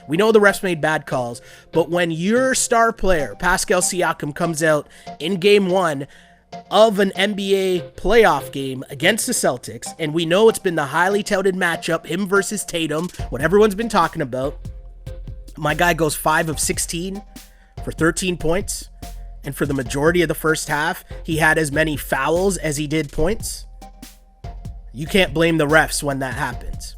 We know the refs made bad calls, but when your star player, Pascal Siakam, comes out in game 1 of an NBA playoff game against the Celtics, and we know it's been the highly touted matchup, him versus Tatum, what everyone's been talking about, my guy goes 5 of 16 for 13 points, and for the majority of the first half, he had as many fouls as he did points. You can't blame the refs when that happens.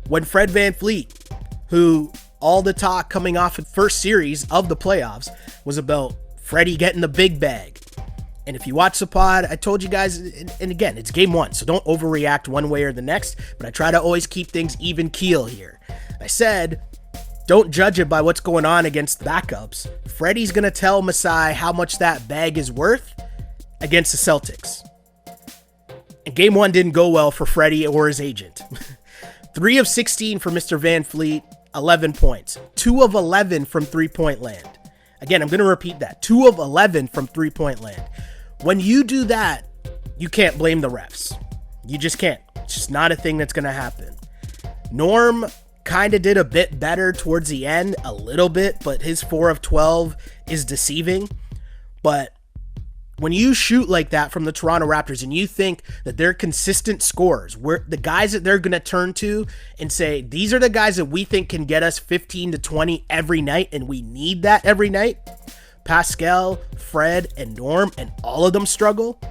When Fred VanVleet, who all the talk coming off the first series of the playoffs was about Freddie getting the big bag. And if you watch the pod, I told you guys, and again, it's game 1, so don't overreact one way or the next, but I try to always keep things even keel here. I said, don't judge it by what's going on against the backups. Freddie's going to tell Masai how much that bag is worth against the Celtics. And game 1 didn't go well for Freddie or his agent. 3 of 16 for Mr. VanVleet, 11 points. 2 of 11 from three-point land. Again, I'm going to repeat that. 2 of 11 from three-point land. When you do that, you can't blame the refs. You just can't. It's just not a thing that's going to happen. Norm kind of did a bit better towards the end, a little bit, but his 4 of 12 is deceiving. But when you shoot like that from the Toronto Raptors and you think that they're consistent scorers, where the guys that they're going to turn to and say, these are the guys that we think can get us 15 to 20 every night, and we need that every night, Pascal, Fred, and Norm, and all of them struggle,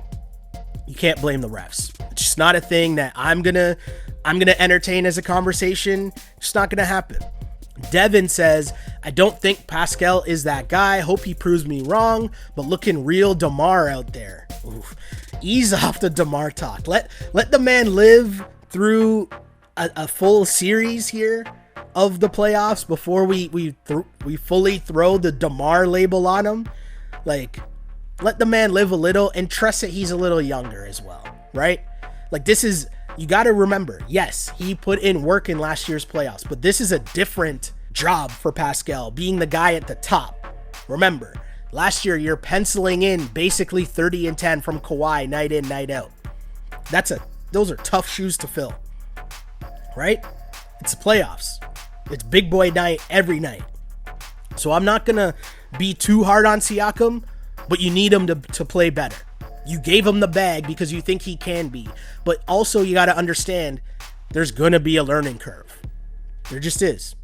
you can't blame the refs. It's just not a thing that I'm gonna entertain as a conversation. It's just not gonna happen. Devin says, I don't think Pascal is that guy. Hope he proves me wrong, but looking real DeMar out there. Oof. Ease off the DeMar talk. Let the man live through a full series here of the playoffs before we fully throw the DeMar label on him. Like, let the man live a little and trust that he's a little younger as well, right? Like, this is, you got to remember, yes, he put in work in last year's playoffs, but this is a different job for Pascal, being the guy at the top. Remember, last year you're penciling in basically 30 and 10 from Kawhi night in, night out. Those are tough shoes to fill, right? It's the playoffs. It's big boy night every night. So I'm not going to be too hard on Siakam, but you need him to play better. You gave him the bag because you think he can be. But also you got to understand there's going to be a learning curve. There just is.